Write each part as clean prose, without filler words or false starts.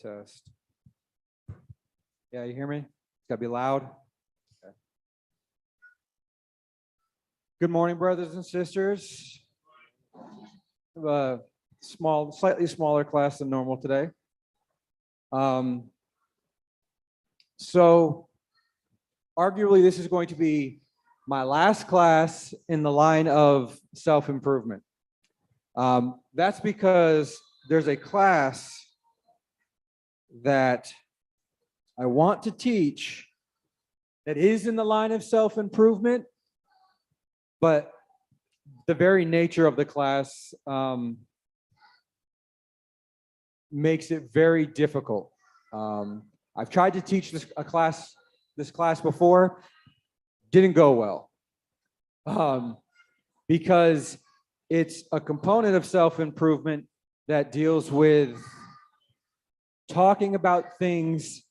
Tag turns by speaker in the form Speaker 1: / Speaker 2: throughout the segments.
Speaker 1: Test. Yeah, you hear me? It's got to be loud. Okay. Good morning, brothers and sisters. Slightly smaller class than normal today. So arguably this is going to be my last class in the line of self-improvement. That's because there's a class that I want to teach that is in the line of self-improvement, but the very nature of the class makes it very difficult. I've tried to teach this class before, didn't go well, because it's a component of self-improvement that deals with talking about things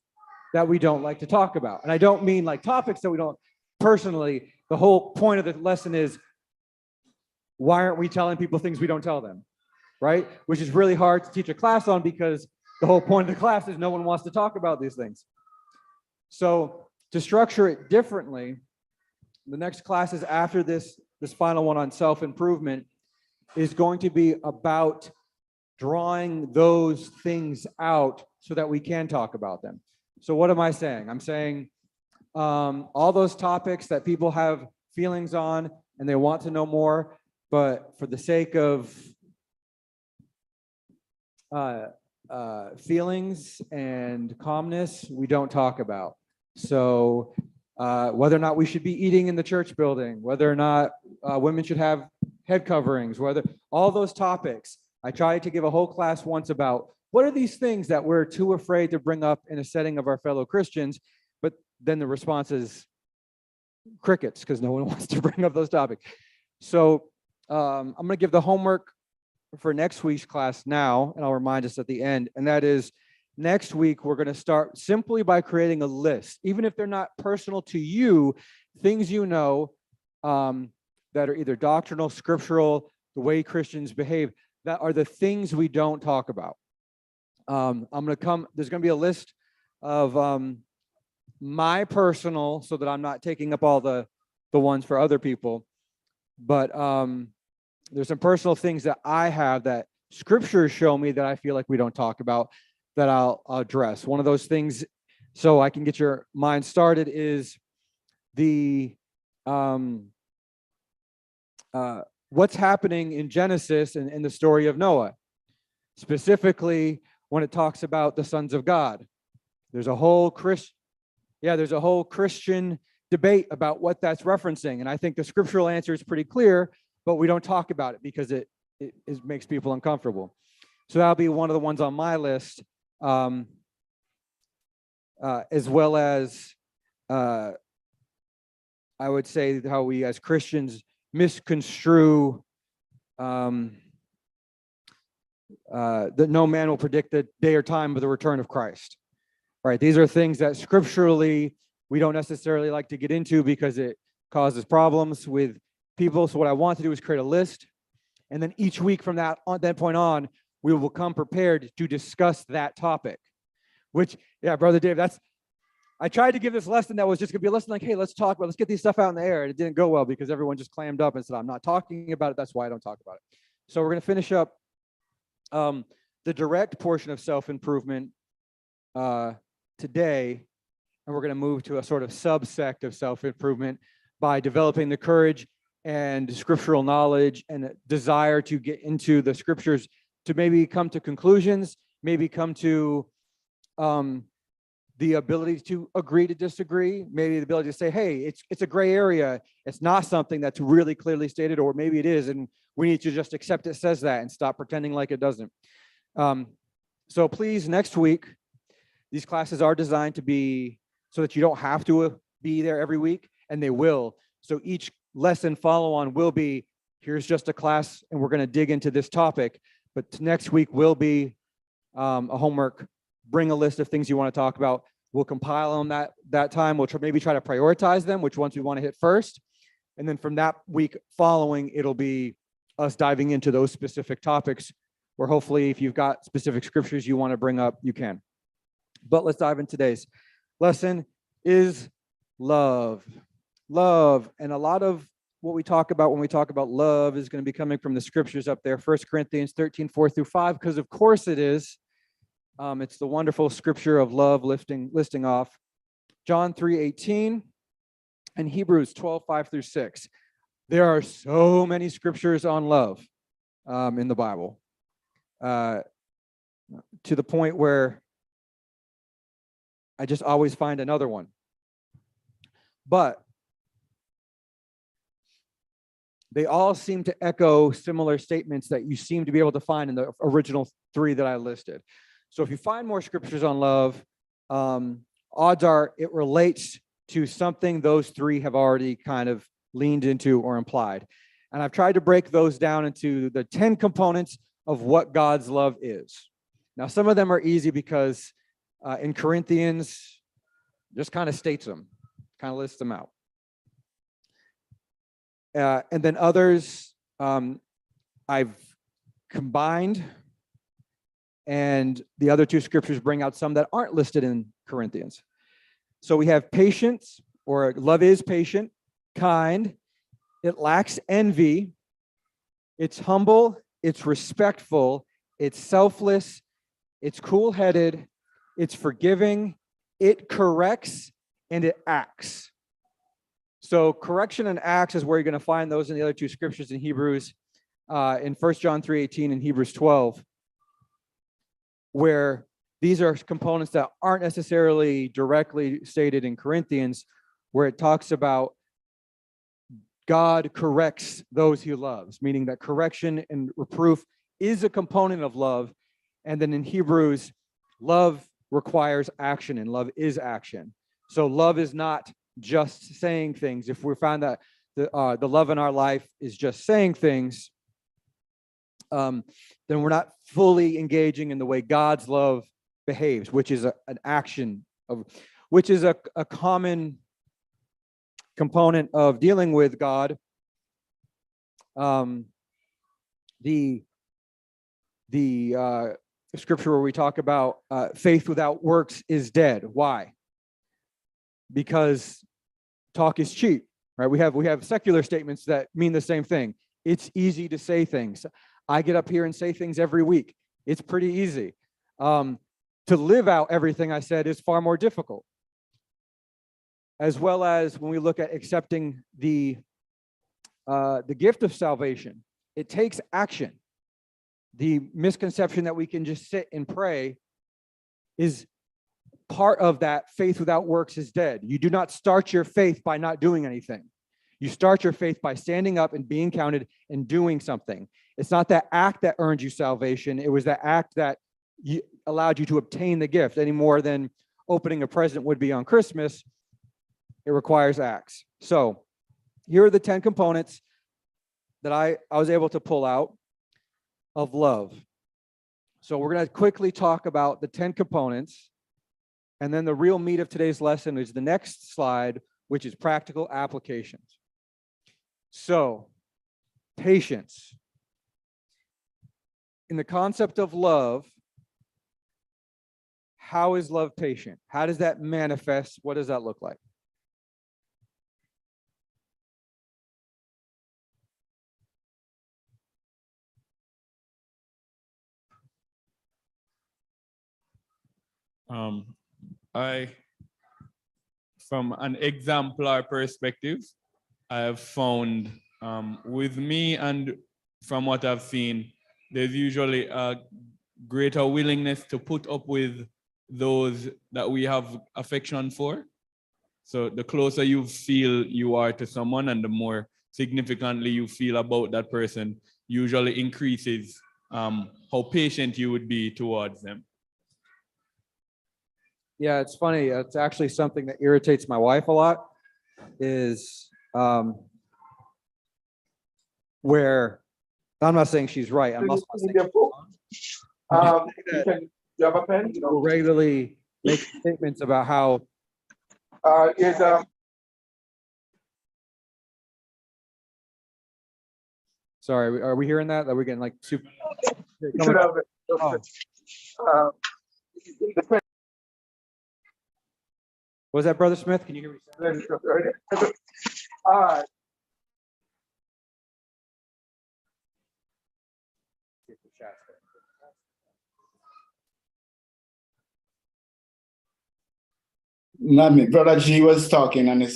Speaker 1: that we don't like to talk about. And I don't mean like topics that we don't personally. The whole point of the lesson is, why aren't we telling people things we don't tell them, right? Which is really hard to teach a class on because the whole point of the class is no one wants to talk about these things. So to structure it differently, the next classes after this final one on self-improvement is going to be about drawing those things out so that we can talk about them. So what am I saying? I'm saying all those topics that people have feelings on and they want to know more, but for the sake of feelings and calmness, we don't talk about. So whether or not we should be eating in the church building, whether or not women should have head coverings, whether all those topics. I tried to give a whole class once about what are these things that we're too afraid to bring up in a setting of our fellow Christians, but then the response is crickets because no one wants to bring up those topics. So I'm going to give the homework for next week's class now, and I'll remind us at the end, and that is next week we're going to start simply by creating a list, even if they're not personal to you, things you know that are either doctrinal, scriptural, the way Christians behave, that are the things we don't talk about. There's going to be a list of my personal, so that I'm not taking up all the ones for other people, but there's some personal things that I have that scriptures show me that I feel like we don't talk about that I'll address. One of those things, so I can get your mind started, is the what's happening in Genesis and in the story of Noah, specifically when it talks about the sons of God. There's a whole Christian debate about what that's referencing, and I think the scriptural answer is pretty clear, but we don't talk about it because it makes people uncomfortable. So that'll be one of the ones on my list, as well as I would say how we as Christians misconstrue that no man will predict the day or time of the return of Christ. Right? These are things that scripturally we don't necessarily like to get into because it causes problems with people. So what I want to do is create a list, and then each week from that point on, we will come prepared to discuss that topic. Which, yeah, Brother Dave, I tried to give this lesson that was just going to be a lesson like, hey, let's get these stuff out in the air. And it didn't go well because everyone just clammed up and said, I'm not talking about it. That's why I don't talk about it. So we're going to finish up the direct portion of self-improvement today, and we're going to move to a sort of subsect of self-improvement by developing the courage and scriptural knowledge and a desire to get into the scriptures to maybe come to conclusions, maybe come to the ability to agree to disagree, maybe the ability to say, hey, it's a gray area. It's not something that's really clearly stated, or maybe it is, and we need to just accept it says that and stop pretending like it doesn't. So please, next week, these classes are designed to be so that you don't have to be there every week, and they will. So each lesson follow-on will be, here's just a class, and we're going to dig into this topic. But next week will be a homework. Bring a list of things you want to talk about. We'll compile them that time. We'll maybe try to prioritize them, which ones we want to hit first. And then from that week following, it'll be us diving into those specific topics where hopefully if you've got specific scriptures you want to bring up, you can. But let's dive into today's lesson is love. Love. And a lot of what we talk about when we talk about love is going to be coming from the scriptures up there, 1 Corinthians 13, 4-5, because of course it is. It's the wonderful scripture of love listing off John 3:18 and Hebrews 12, 5-6. There are so many scriptures on love in the Bible, to the point where I just always find another one. But they all seem to echo similar statements that you seem to be able to find in the original three that I listed. So if you find more scriptures on love, odds are it relates to something those three have already kind of leaned into or implied. And I've tried to break those down into the 10 components of what God's love is. Now, some of them are easy because in Corinthians, just kind of states them, kind of lists them out. And then others I've combined, and the other two scriptures bring out some that aren't listed in Corinthians. So we have patience, or love is patient, kind, it lacks envy, it's humble, it's respectful, it's selfless, it's cool-headed, it's forgiving, it corrects, and it acts. So correction and acts is where you're going to find those in the other two scriptures in Hebrews, in 1 John 3:18 and Hebrews 12, where these are components that aren't necessarily directly stated in Corinthians, where it talks about God corrects those he loves, meaning that correction and reproof is a component of love. And then in Hebrews, love requires action, and love is action. So love is not just saying things. If we find that the love in our life is just saying things, then we're not fully engaging in the way God's love behaves, which is an action of, which is a common component of dealing with God. The scripture where we talk about faith without works is dead. Why? Because talk is cheap, right? We have secular statements that mean the same thing. It's easy to say things. I get up here and say things every week. It's pretty easy. To live out everything I said is far more difficult. As well as when we look at accepting the gift of salvation, it takes action. The misconception that we can just sit and pray is part of that. Faith without works is dead. You do not start your faith by not doing anything. You start your faith by standing up and being counted and doing something. It's not that act that earned you salvation. It was that act that allowed you to obtain the gift, any more than opening a present would be on Christmas. It requires acts. So here are the 10 components that I was able to pull out of love. So we're going to quickly talk about the 10 components. And then the real meat of today's lesson is the next slide, which is practical applications. So, patience. In the concept of love, how is love patient? How does that manifest? What does that look like?
Speaker 2: From an exemplar perspective, I have found with me and from what I've seen, there's usually a greater willingness to put up with those that we have affection for. So the closer you feel you are to someone and the more significantly you feel about that person, usually increases how patient you would be towards them.
Speaker 1: Yeah, it's funny. It's actually something that irritates my wife a lot, is where, I'm not saying she's right. I'm also not saying she's wrong.
Speaker 3: You have a pen?
Speaker 1: Will regularly make statements about how sorry, are we hearing that? Are we getting like super?
Speaker 3: You should have it.
Speaker 1: Oh. What was that, Brother Smith? Can you hear me?
Speaker 3: All right.
Speaker 4: Not me. Brother G was talking and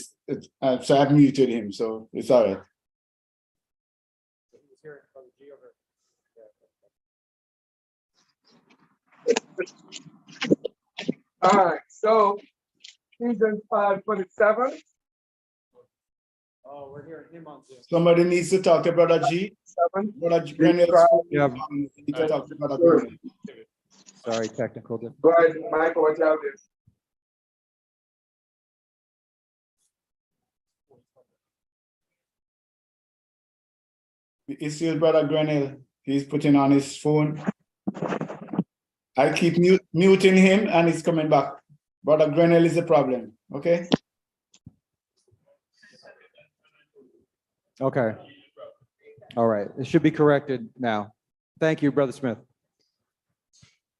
Speaker 4: so I've muted him, so it's all right.
Speaker 3: All right, so Ephesians 5:27.
Speaker 1: Oh, we're hearing him on Zoom.
Speaker 4: Somebody needs to talk to Brother G.
Speaker 3: 7.
Speaker 4: Brother Grenell's
Speaker 1: Yeah.
Speaker 4: you need to talk to Brother Grenell.
Speaker 1: Sorry, technical difficulty.
Speaker 3: Go ahead, Michael, watch out this.
Speaker 4: It's still Brother Grenell. He's putting on his phone. I keep muting him and he's coming back. Brother Grenell is the problem, okay?
Speaker 1: Okay. All right. It should be corrected now. Thank you, Brother Smith.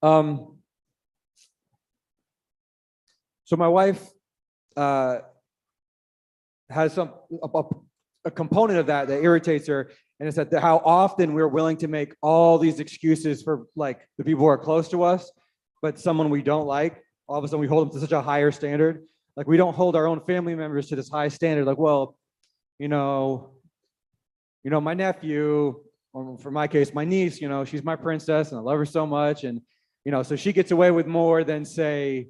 Speaker 1: So my wife has a component of that irritates her, and it's that how often we're willing to make all these excuses for like the people who are close to us, but someone we don't like, all of a sudden we hold them to such a higher standard. Like we don't hold our own family members to this high standard. Like, well, you know, my nephew, or for my case, my niece, she's my princess and I love her so much. And, so she gets away with more than say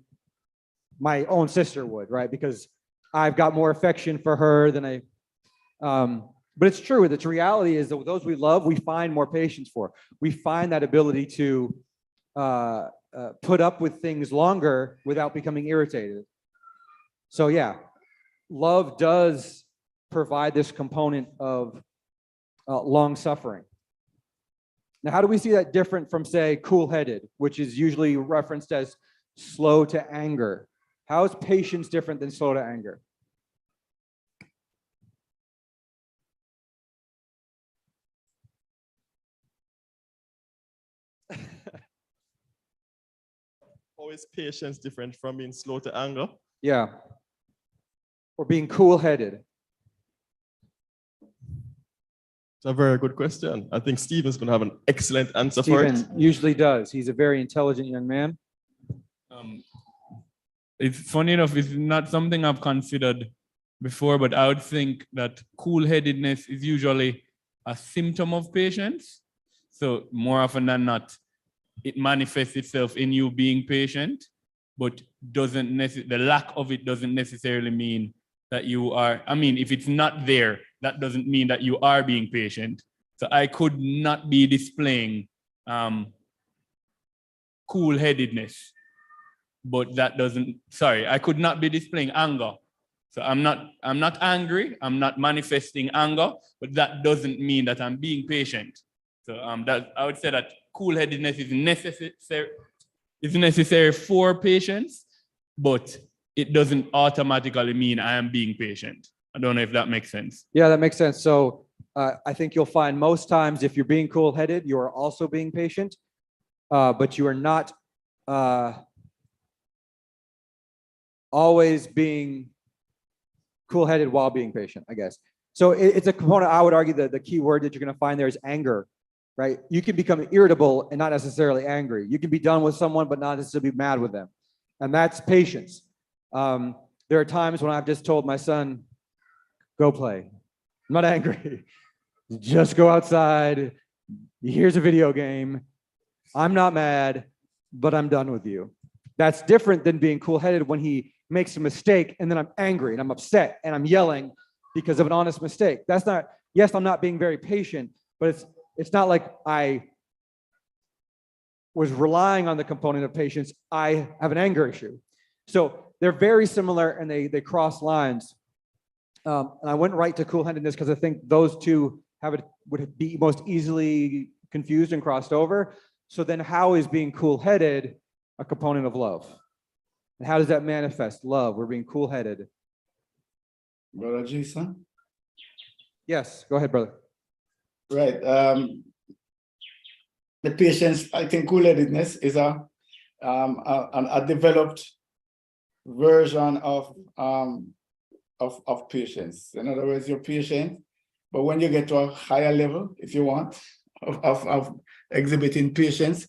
Speaker 1: my own sister would, right? Because I've got more affection for her than but it's true. The reality is that those we love, we find more patience for. We find that ability to put up with things longer without becoming irritated. So yeah, love does provide this component of long suffering. Now, how do we see that different from, say, cool-headed, which is usually referenced as slow to anger? How is patience different than slow to anger?
Speaker 5: How is patience different from being slow to anger?
Speaker 1: Yeah. Or being cool-headed?
Speaker 5: It's a very good question. I think Stephen's going to have an excellent answer for it.
Speaker 1: Stephen usually does. He's a very intelligent young man.
Speaker 2: It's funny enough, it's not something I've considered before, but I would think that cool-headedness is usually a symptom of patience. So more often than not, it manifests itself in you being patient, but the lack of it doesn't necessarily mean that you are, if it's not there, that doesn't mean that you are being patient. So I could not be displaying cool-headedness, but I could not be displaying anger. So I'm not angry, I'm not manifesting anger, but that doesn't mean that I'm being patient. So I would say that cool-headedness is necessary for patience, but it doesn't automatically mean I am being patient. I don't know if that makes sense.
Speaker 1: Yeah, that makes sense. So I think you'll find most times if you're being cool-headed, you are also being patient, but you are not always being cool-headed while being patient, I guess. So it's a component. I would argue that the key word that you're going to find there is anger, right? You can become irritable and not necessarily angry. You can be done with someone, but not necessarily be mad with them. And that's patience. There are times when I've just told my son, go play. I'm not angry. Just go outside. Here's a video game. I'm not mad, but I'm done with you. That's different than being cool-headed when he makes a mistake and then I'm angry and I'm upset and I'm yelling because of an honest mistake. That's not, yes, I'm not being very patient, but it's not like I was relying on the component of patience. I have an anger issue. So they're very similar and they cross lines. And I went right to cool-headedness because I think those two would be most easily confused and crossed over. So then how is being cool-headed a component of love? And how does that manifest? Love, we're being cool-headed.
Speaker 4: Brother Jason?
Speaker 1: Yes, go ahead, brother.
Speaker 4: Right. The patience, I think cool-headedness is a developed version of patience. In other words, you're patient, but when you get to a higher level, if you want, of exhibiting patience.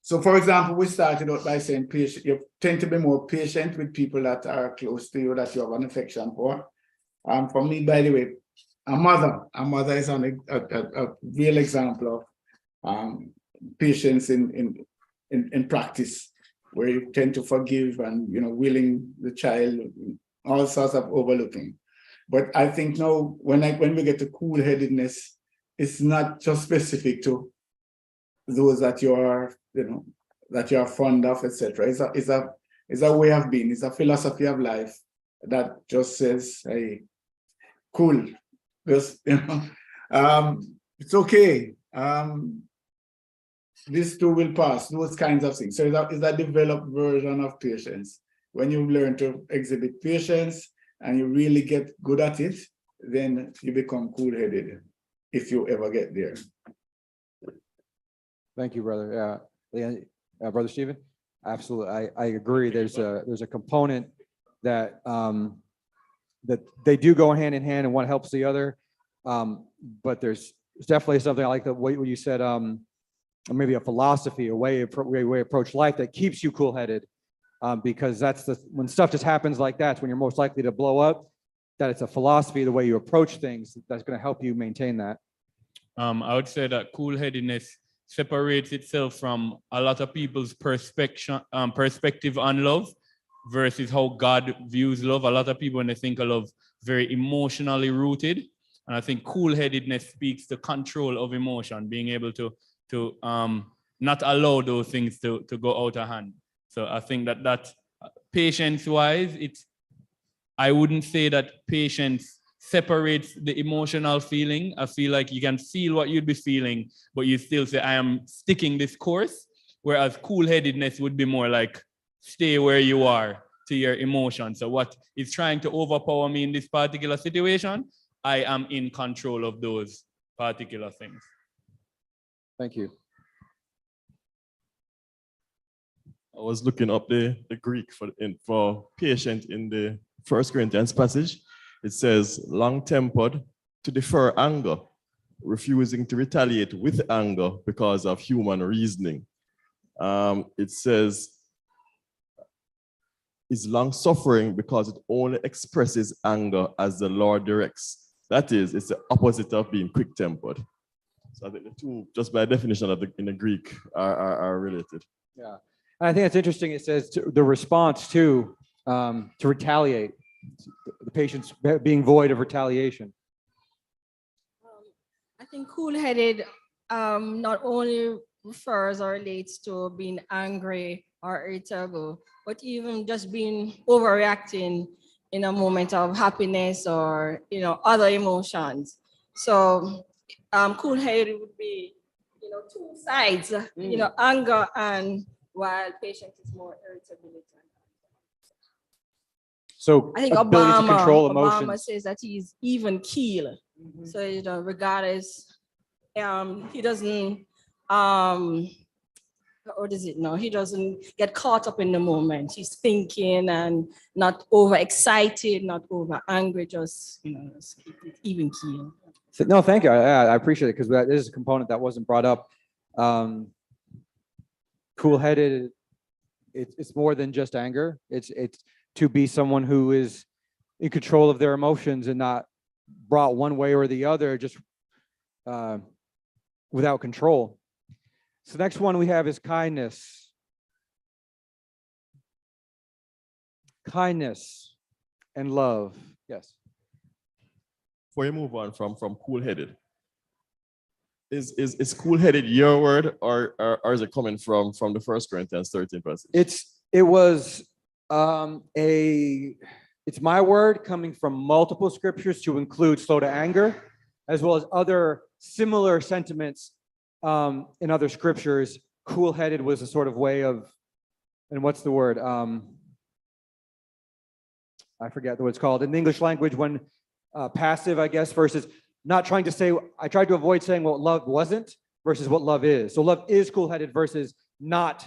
Speaker 4: So for example, we started out by saying patient, you tend to be more patient with people that are close to you, that you have an affection for. For me, by the way, a mother is a real example of patience in practice, where you tend to forgive and, you know, willing the child, all sorts of overlooking. But I think now when we get to cool-headedness, it's not just specific to those that you are, you know, that you are fond of, etc. It's a way of being. It's a philosophy of life that just says, hey, cool, just, you know, it's okay. This too will pass, those kinds of things. So it's a developed version of patience. When you learn to exhibit patience and you really get good at it, then you become cool-headed, if you ever get there.
Speaker 1: Thank you, brother. Yeah, Brother Stephen, absolutely. I agree. There's a component that that they do go hand in hand, and one helps the other. But there's definitely something I like the way you said, or maybe a philosophy, a way approach life that keeps you cool-headed, because that's when stuff just happens like that's when you're most likely to blow up. That it's a philosophy, the way you approach things, that's going to help you maintain that.
Speaker 2: I would say that cool-headedness separates itself from a lot of people's perspective on love versus how God views love. A lot of people, when they think of love, very emotionally rooted. And I think cool-headedness speaks to control of emotion, being able to not allow those things to go out of hand. So I think that patience-wise, I wouldn't say that patience separates the emotional feeling. I feel like you can feel what you'd be feeling, but you still say, I am sticking this course. Whereas cool-headedness would be more like, stay where you are to your emotions. So what is trying to overpower me in this particular situation, I am in control of those particular things.
Speaker 1: Thank you.
Speaker 5: I was looking up the Greek for patient in the 1 Corinthians passage. It says, long-tempered, to defer anger, refusing to retaliate with anger because of human reasoning. It says, is long-suffering because it only expresses anger as the Lord directs. That is, it's the opposite of being quick-tempered. So I think the two, just by definition in the Greek, are related.
Speaker 1: Yeah, and I think it's interesting. It says the response to retaliate, the patient's being void of retaliation.
Speaker 6: I think cool-headed not only refers or relates to being angry or irritable, but even just being overreacting in a moment of happiness or, you know, other emotions. So cool-headed would be, you know, two sides, you know, anger, and while patience is more irritability.
Speaker 1: So
Speaker 6: I think
Speaker 1: ability to control
Speaker 6: Obama
Speaker 1: emotions.
Speaker 6: says that he's even keel. So, you know, regardless, he doesn't, what is it now? He doesn't get caught up in the moment. He's thinking and not overexcited, not over angry, just, you know, just keep it even keel.
Speaker 1: So, no, thank you. I appreciate it, because that is a component that wasn't brought up. Cool-headed, it's more than just anger. It's to be someone who is in control of their emotions and not brought one way or the other, just without control. So the next one we have is kindness. Kindness and love. Yes.
Speaker 5: Before you move on from cool-headed, is cool-headed your word, or is it coming from the 1 Corinthians 13 passage?
Speaker 1: It's my word coming from multiple scriptures to include slow to anger, as well as other similar sentiments in other scriptures. Cool-headed was a sort of way of, and what's the word? I forget what it's called in the English language, when passive, I guess, versus not trying to say, I tried to avoid saying what love wasn't versus what love is. So love is cool-headed versus not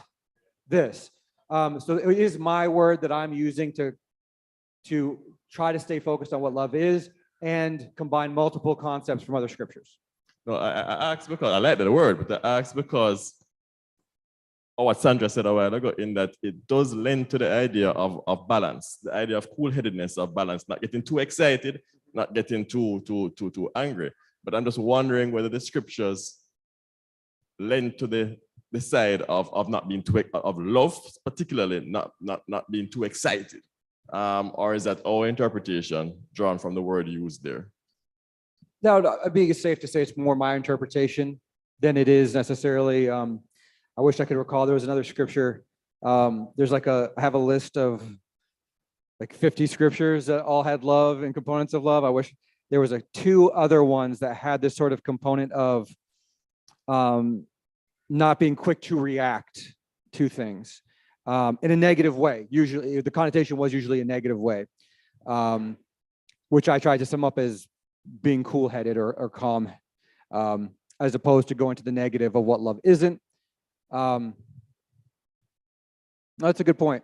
Speaker 1: this. So it is my word that I'm using to try to stay focused on what love is and combine multiple concepts from other scriptures.
Speaker 5: No, I asked because I like that word, but I asked because of what Sandra said a while ago, in that it does lend to the idea of balance, the idea of cool-headedness, of balance, not getting too excited, not getting too angry. But I'm just wondering whether the scriptures lend to the side of not being too, of love, particularly not being too excited. Or is that our interpretation drawn from the word used there?
Speaker 1: No, I think it's safe to say it's more my interpretation than it is necessarily. I wish I could recall. There was another scripture. There's like I have a list of like 50 scriptures that all had love and components of love. I wish there was two other ones that had this sort of component of not being quick to react to things in a negative way. Usually the connotation was usually a negative way, which I tried to sum up as being cool-headed or calm, as opposed to going to the negative of what love isn't. That's a good point.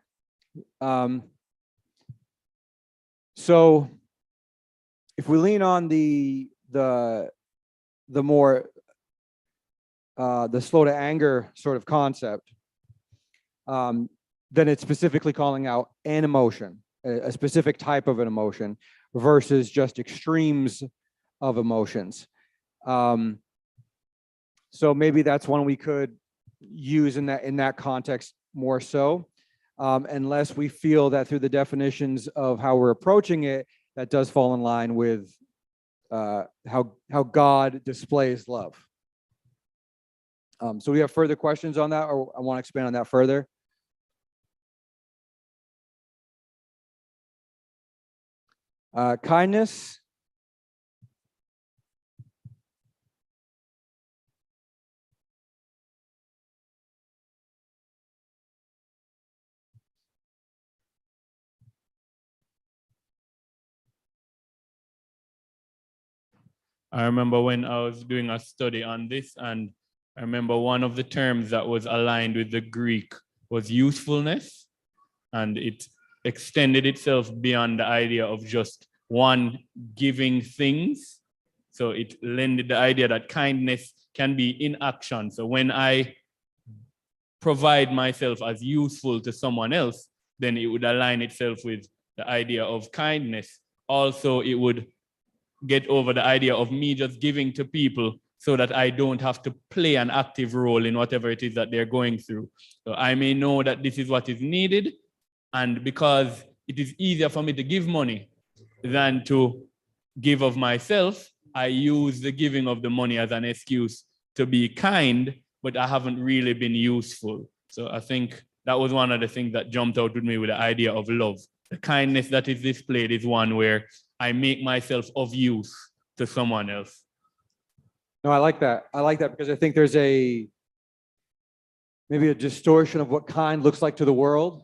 Speaker 1: So if we lean on the more the slow to anger sort of concept, then it's specifically calling out an emotion, a specific type of an emotion versus just extremes of emotions. So maybe that's one we could use in that context more so, unless we feel that through the definitions of how we're approaching it, that does fall in line with how God displays love. So we have further questions on that, or I want to expand on that further. Kindness.
Speaker 2: I remember when I was doing a study on this, and I remember one of the terms that was aligned with the Greek was usefulness, and it extended itself beyond the idea of just one giving things. So it lended the idea that kindness can be in action. So when I provide myself as useful to someone else, then it would align itself with the idea of kindness. Also, it would get over the idea of me just giving to people so that I don't have to play an active role in whatever it is that they're going through. So I may know that this is what is needed, and because it is easier for me to give money than to give of myself, I use the giving of the money as an excuse to be kind, but I haven't really been useful. So I think that was one of the things that jumped out with me with the idea of love. The kindness that is displayed is one where I make myself of use to someone else.
Speaker 1: No, I like that. I like that because I think there's maybe a distortion of what kind looks like to the world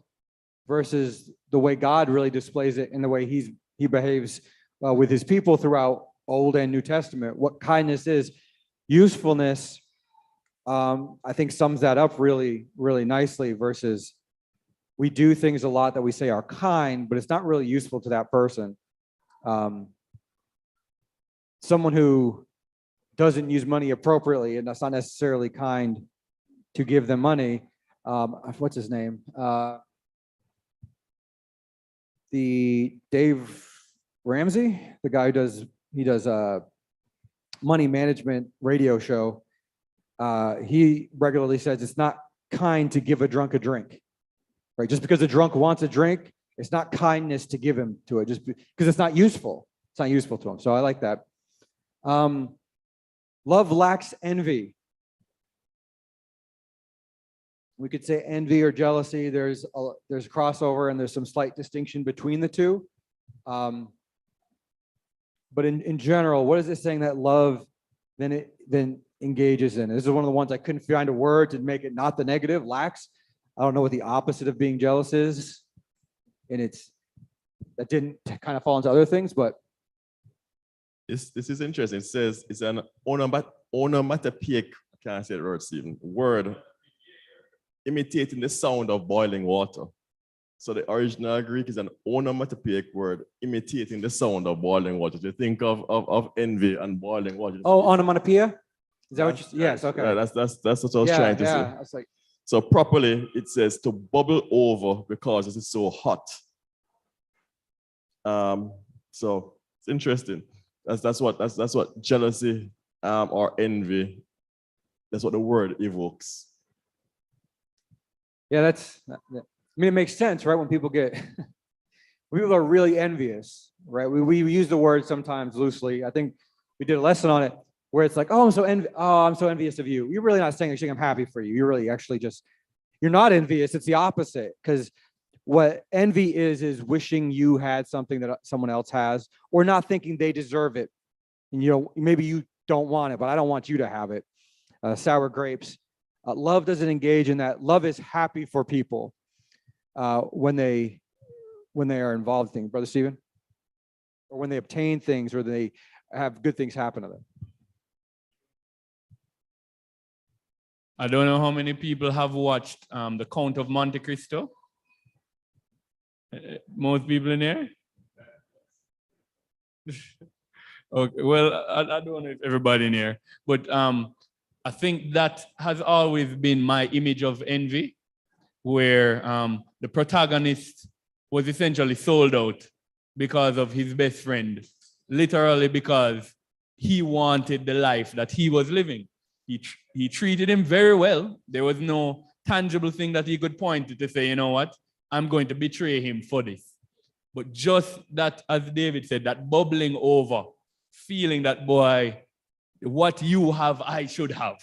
Speaker 1: versus the way God really displays it in the way he behaves with his people throughout Old and New Testament. What kindness is. Usefulness, I think, sums that up really, really nicely versus we do things a lot that we say are kind, but it's not really useful to that person. Someone who doesn't use money appropriately, and that's not necessarily kind to give them money. What's his name? The Dave Ramsey, the guy who does a money management radio show. He regularly says it's not kind to give a drunk a drink, right? Just because a drunk wants a drink, it's not kindness to give him to it, just because it's not useful. It's not useful to him. So I like that. Love lacks envy. We could say envy or jealousy. There's crossover and there's some slight distinction between the two. But in general, what is it saying that love then engages in? This is one of the ones I couldn't find a word to make it not the negative. Lacks. I don't know what the opposite of being jealous is, and that didn't kind of fall into other things, but
Speaker 5: This is interesting. It says it's an onomatopoeic, I can't say the word, Stephen, word imitating the sound of boiling water. So the original Greek is an onomatopoeic word imitating the sound of boiling water. So you think of envy and boiling water.
Speaker 1: Oh, onomatopoeia? Is that what you, yes,
Speaker 5: Yeah,
Speaker 1: okay.
Speaker 5: that's what I was
Speaker 1: Yeah,
Speaker 5: trying to
Speaker 1: yeah.
Speaker 5: say.
Speaker 1: It's like,
Speaker 5: So properly, it says to bubble over because it is so hot. So it's interesting. That's what jealousy or envy. That's what the word evokes.
Speaker 1: yeah, I mean, it makes sense, right? When people people are really envious, right? We use the word sometimes loosely. I think we did a lesson on it where it's like, oh, I'm so envious of you. You're really not saying I'm happy for you. You're really actually you're not envious. It's the opposite. Because what envy is wishing you had something that someone else has, or not thinking they deserve it. And maybe you don't want it, but I don't want you to have it. Sour grapes. Love doesn't engage in that. Love is happy for people when they are involved in things, Brother Stephen, or when they obtain things or they have good things happen to them.
Speaker 2: I don't know how many people have watched The Count of Monte Cristo. Most people in here? Okay, well, I don't know if everybody in here, but I think that has always been my image of envy, where the protagonist was essentially sold out because of his best friend, literally because he wanted the life that he was living. He treated him very well. There was no tangible thing that he could point to say, you know what, I'm going to betray him for this. But just that, as David said, that bubbling over, feeling that, boy, what you have, I should have.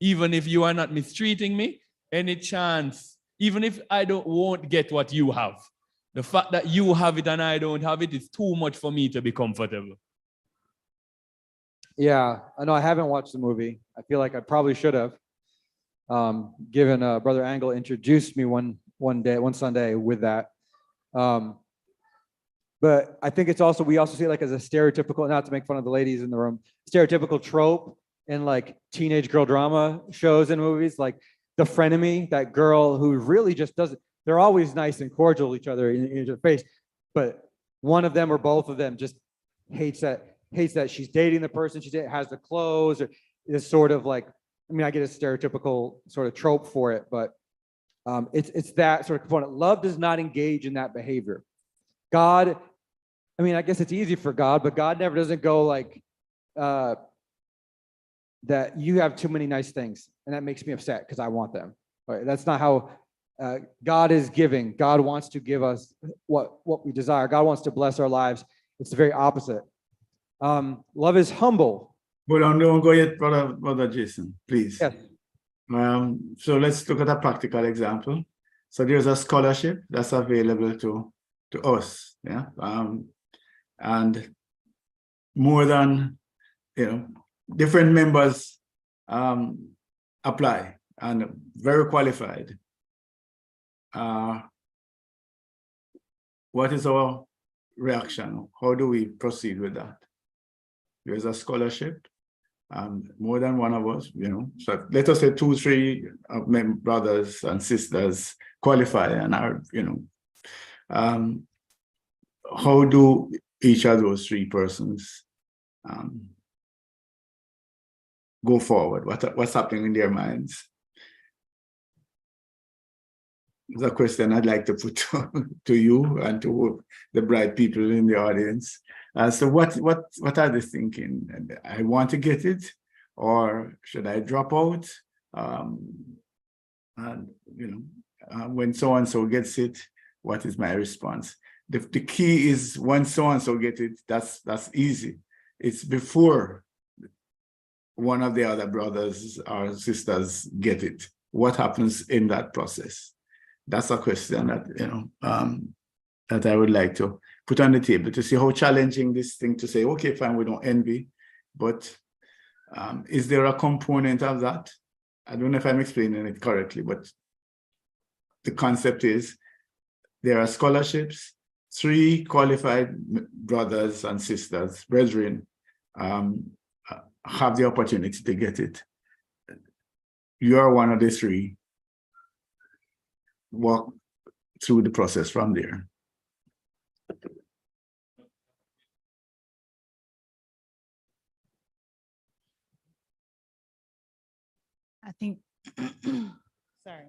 Speaker 2: Even if you are not mistreating me, any chance, even if I won't get what you have, the fact that you have it and I don't have it is too much for me to be comfortable.
Speaker 1: Yeah, I know I haven't watched the movie. I feel like I probably should have. Given Brother Angle introduced me one Sunday with that. But I think we also see it like as a stereotypical, not to make fun of the ladies in the room, stereotypical trope in like teenage girl drama shows and movies, like the frenemy, that girl who really just doesn't, they're always nice and cordial to each other in your face, but one of them or both of them just hates that she's dating the person has the clothes, or is sort of like, I mean, I get a stereotypical sort of trope for it, but it's that sort of component. Love does not engage in that behavior. God, I mean, I guess it's easy for God, but God never doesn't go like that you have too many nice things, and that makes me upset because I want them. Right? That's not how God is giving. God wants to give us what we desire. God wants to bless our lives. It's the very opposite. Love is humble.
Speaker 4: But don't go yet, brother Jason, please.
Speaker 1: Yes.
Speaker 4: So let's look at a practical example. So there's a scholarship that's available to us, yeah, and more than different members apply and very qualified. What is our reaction? How do we proceed with that? There's a scholarship. More than one of us, so let us say 2, 3 brothers and sisters qualify and are, how do each of those 3 persons go forward? What's happening in their minds? It's a question I'd like to put to you and to the bright people in the audience. So what are they thinking? I want to get it, or should I drop out? When so-and-so gets it, what is my response? The key is when so-and-so get it, that's easy. It's before one of the other brothers or sisters get it. What happens in that process? That's a question that, that I would like to put on the table to see how challenging this thing to say, okay, fine, we don't envy, but is there a component of that? I don't know if I'm explaining it correctly, but the concept is there are scholarships, 3 qualified brothers and sisters, brethren, have the opportunity to get it. You are one of the 3. walk through the process from there.
Speaker 7: I think, sorry.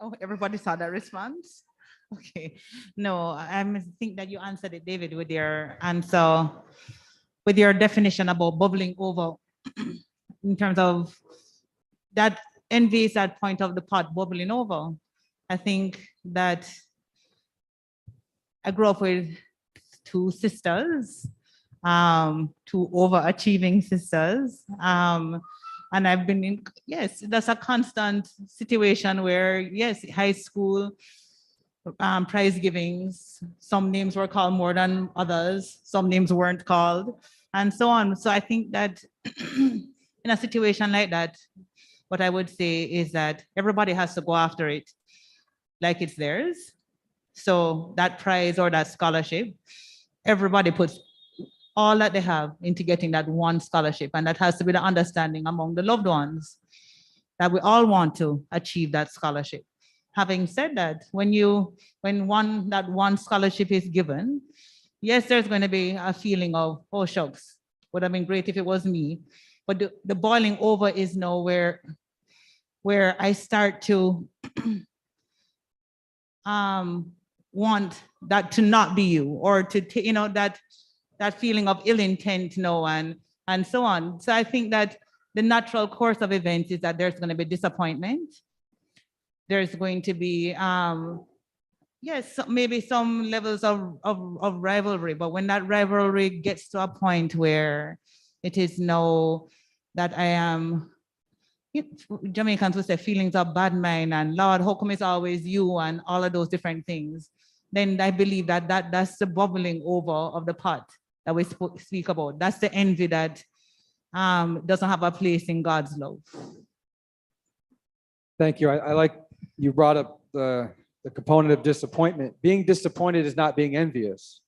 Speaker 7: Oh, everybody saw that response? Okay. No, I think that you answered it, David, with your answer, with your definition about bubbling over in terms of that envy is that point of the pot bubbling over. I think that I grew up with two sisters, two overachieving sisters. And I've been in, yes, that's a constant situation where, yes, high school prize givings, some names were called more than others, some names weren't called, and so on. So I think that in a situation like that, what I would say is that everybody has to go after it like it's theirs. So that prize or that scholarship, everybody puts all that they have into getting that one scholarship. And that has to be the understanding among the loved ones that we all want to achieve that scholarship. Having said that, when that one scholarship is given, yes, there's going to be a feeling of, oh shucks, would have been great if it was me. But the boiling over is now where I start to want that to not be you, or to you know, that feeling of ill intent, and so on. So I think that the natural course of events is that there's going to be disappointment. There's going to be, yes, maybe some levels of rivalry, but when that rivalry gets to a point where it is now that I am, Jamaicans would say feelings of bad mind and Lord, how come it's always you and all of those different things, then I believe that's the bubbling over of the pot that we speak about. That's the envy that doesn't have a place in God's love.
Speaker 1: Thank you. I like you brought up the component of disappointment. Being disappointed is not being envious.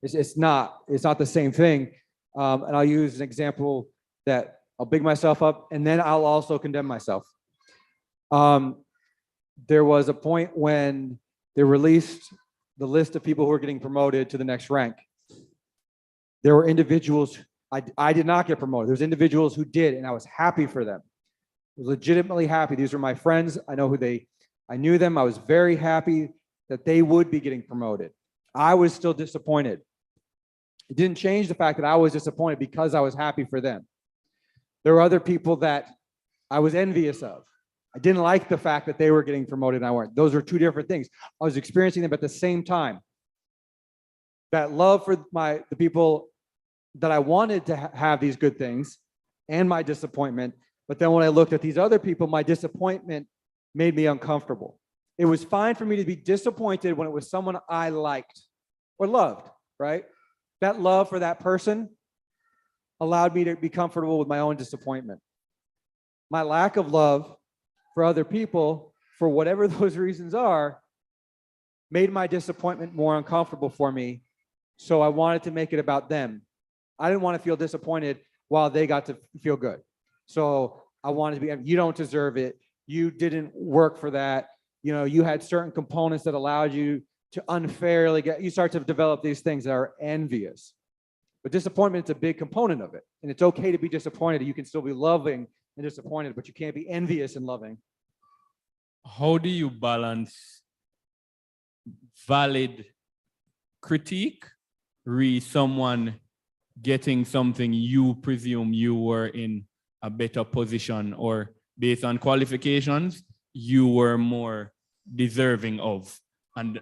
Speaker 1: It's not the same thing. And I'll use an example that I'll big myself up and then I'll also condemn myself. There was a point when they released the list of people who were getting promoted to the next rank. There were individuals, I did not get promoted. There's individuals who did, and I was happy for them. I was legitimately happy. These were my friends. I knew them. I was very happy that they would be getting promoted. I was still disappointed. It didn't change the fact that I was disappointed because I was happy for them. There were other people that I was envious of. I didn't like the fact that they were getting promoted and I weren't. Those are two different things. I was experiencing them at the same time. That love for the people that I wanted to have these good things and my disappointment. But then when I looked at these other people, my disappointment made me uncomfortable. It was fine for me to be disappointed when it was someone I liked or loved, right? That love for that person allowed me to be comfortable with my own disappointment. My lack of love for other people, for whatever those reasons are, made my disappointment more uncomfortable for me. So I wanted to make it about them. I didn't want to feel disappointed while they got to feel good. So I wanted to be, you don't deserve it. You didn't work for that. You know, you had certain components that allowed you to unfairly you start to develop these things that are envious. But disappointment is a big component of it. And it's okay to be disappointed. You can still be loving and disappointed, but you can't be envious and loving.
Speaker 2: How do you balance valid critique, someone getting something you presume you were in a better position, or based on qualifications, you were more deserving of, and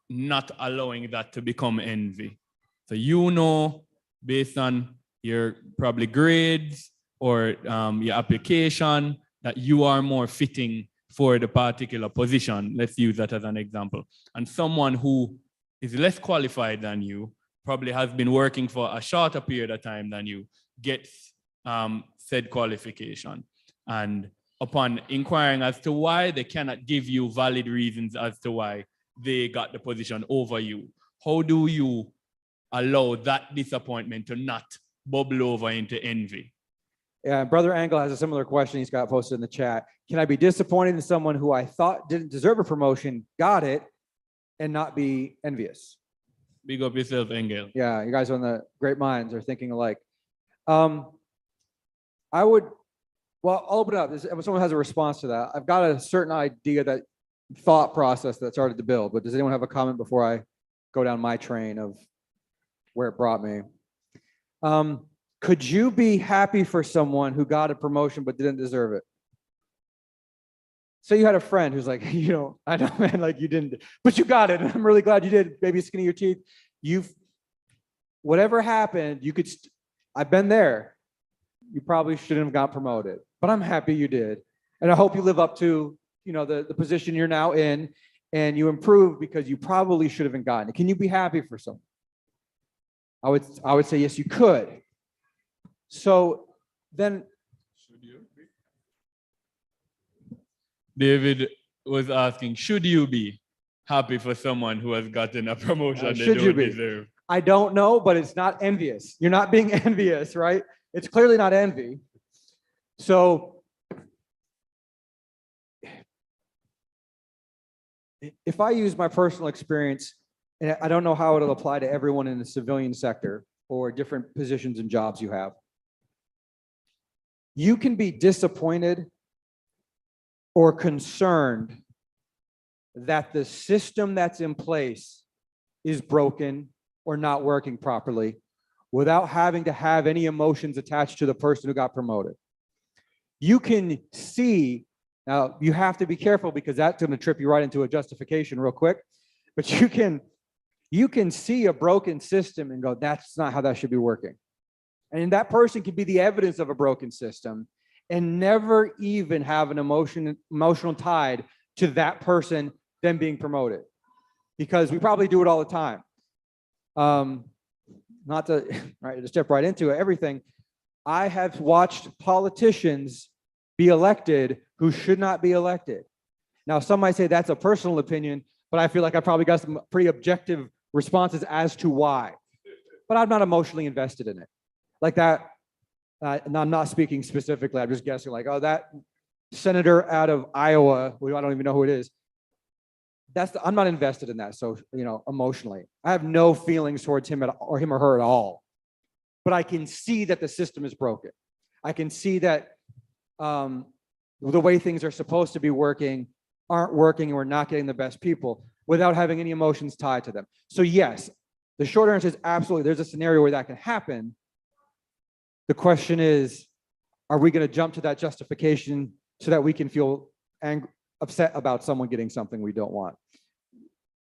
Speaker 2: not allowing that to become envy? So you know, based on your probably grades or your application, that you are more fitting for the particular position. Let's use that as an example. And someone who is less qualified than you, probably has been working for a shorter period of time than you, gets said qualification. And upon inquiring as to why, they cannot give you valid reasons as to why they got the position over you. How do you allow that disappointment to not bubble over into envy?
Speaker 1: Yeah, Brother Angle has a similar question he's got posted in the chat. Can I be disappointed in someone who I thought didn't deserve a promotion, got it, and not be envious?
Speaker 2: Big up yourself, Engel.
Speaker 1: Yeah, you guys on the great minds are thinking alike. I would, well, I'll open it up. If someone has a response to that, I've got a certain idea, that thought process that started to build, but does anyone have a comment before I go down my train of where it brought me? Could you be happy for someone who got a promotion but didn't deserve it? Say you had a friend who's like, you know, I know, man, like you didn't, but you got it. And I'm really glad you did. Baby skin of your teeth. Whatever happened, you could, I've been there. You probably shouldn't have got promoted, but I'm happy you did. And I hope you live up to, you know, the position you're now in, and you improve, because you probably should have gotten it. Can you be happy for someone? I would say yes, you could. So then,
Speaker 2: David was asking, should you be happy for someone who has gotten a promotion they
Speaker 1: should you
Speaker 2: don't
Speaker 1: be?
Speaker 2: deserve?
Speaker 1: I don't know, but it's not envious. You're not being envious, right? It's clearly not envy. So if I use my personal experience, and I don't know how it'll apply to everyone in the civilian sector or different positions and jobs you have, you can be disappointed or concerned that the system that's in place is broken or not working properly without having to have any emotions attached to the person who got promoted. You can see, now you have to be careful because that's going to trip you right into a justification real quick, but you can see a broken system and go, that's not how that should be working. And that person can be the evidence of a broken system and never even have an emotional tied to that person then being promoted, because we probably do it all the time. Not to, right, to step right into everything. I have watched politicians be elected who should not be elected. Now, some might say that's a personal opinion, but I feel like I probably got some pretty objective responses as to why. But I'm not emotionally invested in it. Like that, and I'm not speaking specifically, I'm just guessing like, oh, that senator out of Iowa, who I don't even know who it is, I'm not invested in that. So, you know, emotionally, I have no feelings towards him or her at all. But I can see that the system is broken. I can see that the way things are supposed to be working aren't working, and we're not getting the best people without having any emotions tied to them. So yes, the short answer is absolutely, there's a scenario where that can happen. The question is, are we going to jump to that justification so that we can feel upset about someone getting something we don't want?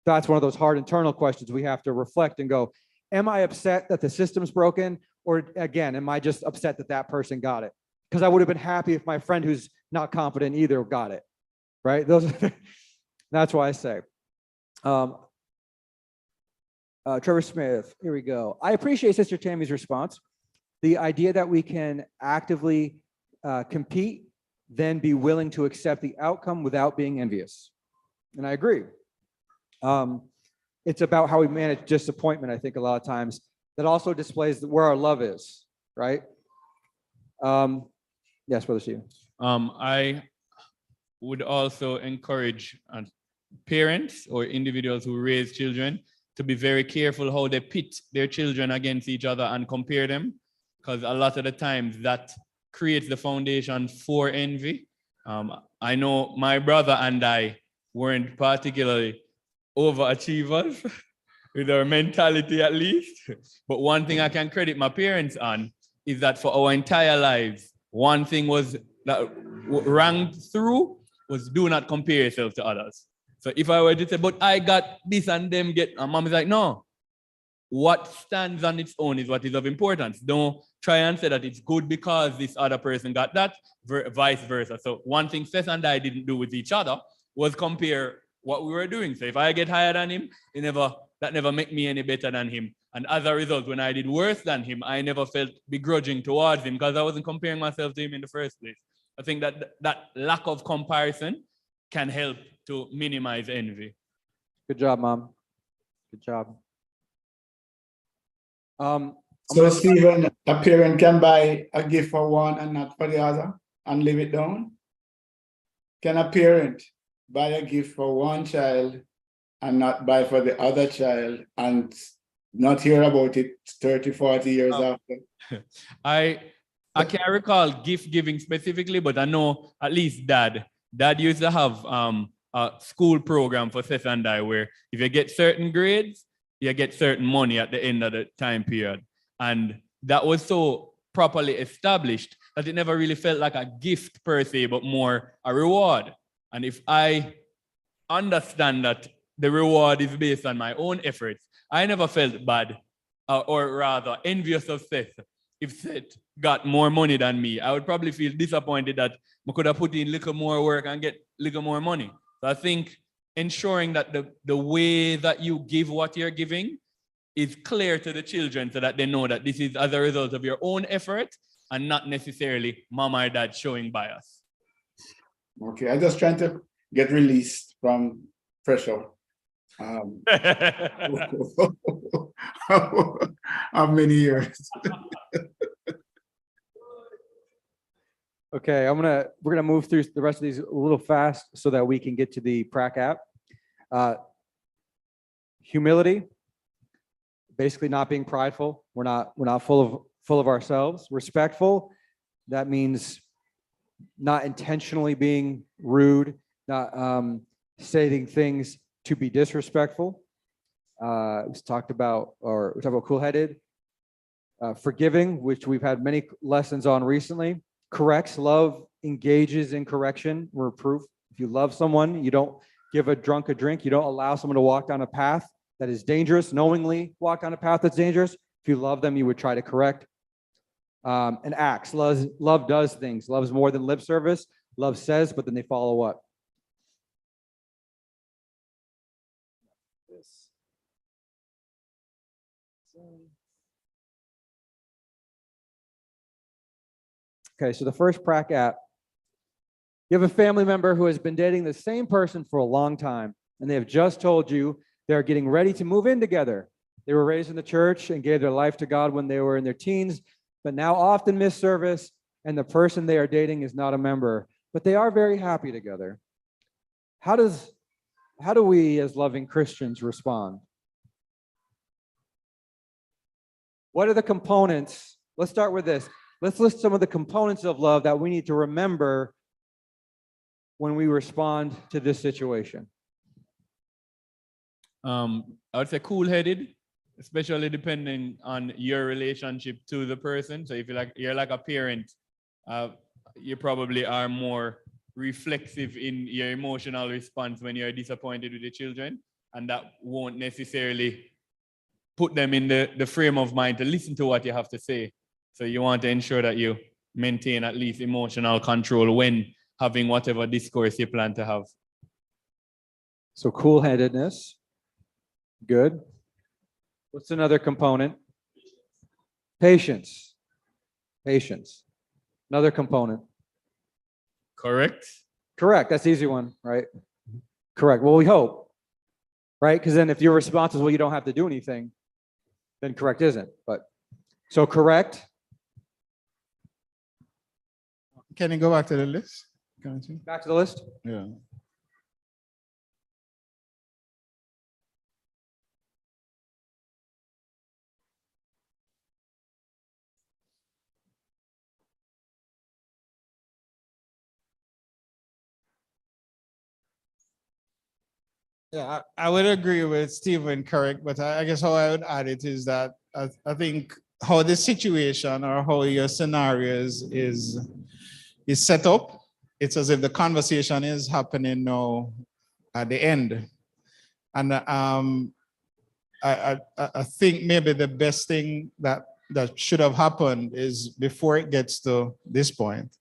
Speaker 1: That's one of those hard internal questions we have to reflect and go, am I upset that the system's broken? Or again, am I just upset that that person got it? Because I would have been happy if my friend who's not competent either got it, right? That's why I say. Trevor Smith, here we go. I appreciate Sister Tammy's response. The idea that we can actively compete, then be willing to accept the outcome without being envious. And I agree. It's about how we manage disappointment, I think, a lot of times. That also displays where our love is, right? Yes, Brother Stephen.
Speaker 2: I would also encourage parents or individuals who raise children to be very careful how they pit their children against each other and compare them, because a lot of the times that creates the foundation for envy. I know my brother and I weren't particularly overachievers with our mentality at least, but one thing I can credit my parents on is that for our entire lives, one thing was that rang through was do not compare yourself to others. So if I were to say, but I got this and them get, and mom is like, no, what stands on its own is what is of importance. Don't try and say that it's good because this other person got that, vice versa. So one thing Seth and I didn't do with each other was compare what we were doing. So if I get higher than him, that never make me any better than him. And as a result, when I did worse than him, I never felt begrudging towards him because I wasn't comparing myself to him in the first place. I think that lack of comparison can help to minimize envy.
Speaker 1: Good job, Mom. Good job.
Speaker 4: So Stephen, a parent can buy a gift for one and not for the other and leave it down? Can a parent buy a gift for one child and not buy for the other child and not hear about it 30, 40 years after?
Speaker 2: I can't recall gift giving specifically, but I know at least dad used to have a school program for Seth and I where if you get certain grades, you get certain money at the end of the time period. And that was so properly established that it never really felt like a gift per se, but more a reward. And if I understand that the reward is based on my own efforts, I never felt bad or rather envious of Seth. If Seth got more money than me, I would probably feel disappointed that I could have put in a little more work and get a little more money. So I think ensuring that the way that you give what you're giving is clear to the children so that they know that this is as a result of your own effort and not necessarily mom or dad showing bias.
Speaker 4: Okay, I'm just trying to get released from pressure. How many years?
Speaker 1: Okay, we're gonna move through the rest of these a little fast so that we can get to the prac app. Humility, basically not being prideful. We're not full of ourselves. Respectful, that means not intentionally being rude, not stating things to be disrespectful. We talked about cool-headed. Forgiving, which we've had many lessons on recently. Corrects, love engages in correction, reproof. If you love someone, you don't give a drunk a drink. You don't allow someone to walk down a path that is dangerous, knowingly walk down a path that's dangerous. If you love them, you would try to correct. And acts, love does things. Love is more than lip service. Love says, but then they follow up. Okay, so the first prac app. You have a family member who has been dating the same person for a long time, and they have just told you they're getting ready to move in together. They were raised in the church and gave their life to God when they were in their teens, but now often miss service, and the person they are dating is not a member, but they are very happy together. How do we as loving Christians respond? What are the components? Let's start with this. Let's list some of the components of love that we need to remember when we respond to this situation.
Speaker 2: I would say cool-headed, especially depending on your relationship to the person. So if you're like a parent, you probably are more reflexive in your emotional response when you're disappointed with the children, and that won't necessarily put them in the frame of mind to listen to what you have to say. So you want to ensure that you maintain at least emotional control when having whatever discourse you plan to have.
Speaker 1: So cool-headedness, good. What's another component? Patience. Patience. Another component.
Speaker 2: Correct?
Speaker 1: Correct. That's the easy one, right? Correct. Well, we hope, right? Because then if your response is, well, you don't have to do anything, then correct isn't. But so correct.
Speaker 8: Can you go back to the list?
Speaker 1: Back to the list.
Speaker 8: Yeah. Yeah, I would agree with Stephen, correct, but I guess how I would add it is that I think how the situation or how your scenarios is set up, it's as if the conversation is happening now at the end. And I think maybe the best thing that should have happened is before it gets to this point,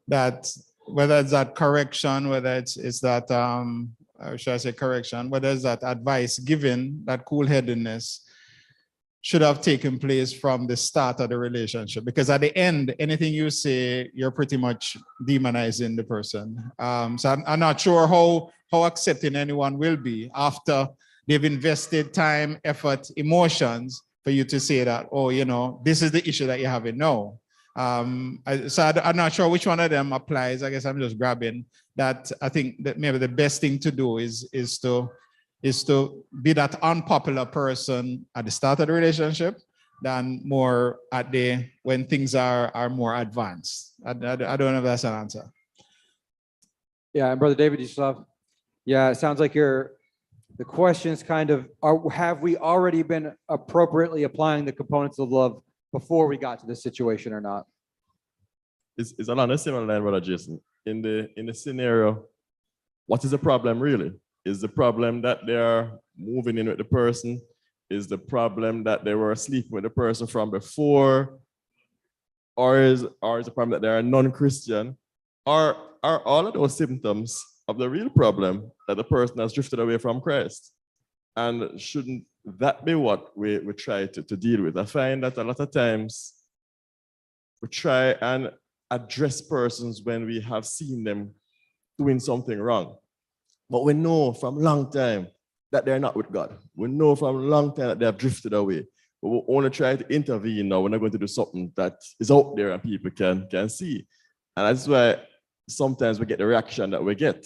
Speaker 8: that whether it's that correction, whether it's that, or should I say correction, whether it's that advice given, that cool-headedness should have taken place from the start of the relationship. Because at the end, anything you say, you're pretty much demonizing the person. So I'm not sure how accepting anyone will be after they've invested time, effort, emotions for you to say that, oh, this is the issue that you're having. No. I'm not sure which one of them applies. I guess I'm just grabbing that. I think that maybe the best thing to do is to be that unpopular person at the start of the relationship than more when things are more advanced. I don't know if that's an answer.
Speaker 1: Yeah, and Brother David, you still have, yeah, it sounds like the question is kind of, have we already been appropriately applying the components of love before we got to this situation or not?
Speaker 5: It's along the similar line, Brother Jason. In the scenario, what is the problem really? Is the problem that they are moving in with the person? Is the problem that they were sleeping with the person from before? Or is the problem that they are non-Christian? Or are all of those symptoms of the real problem that the person has drifted away from Christ? And shouldn't that be what we try to deal with? I find that a lot of times we try and address persons when we have seen them doing something wrong. But we know from a long time that they're not with God. We know from a long time that they have drifted away. But we only try to intervene now. We're not going to do something that is out there and people can see. And that's why sometimes we get the reaction that we get.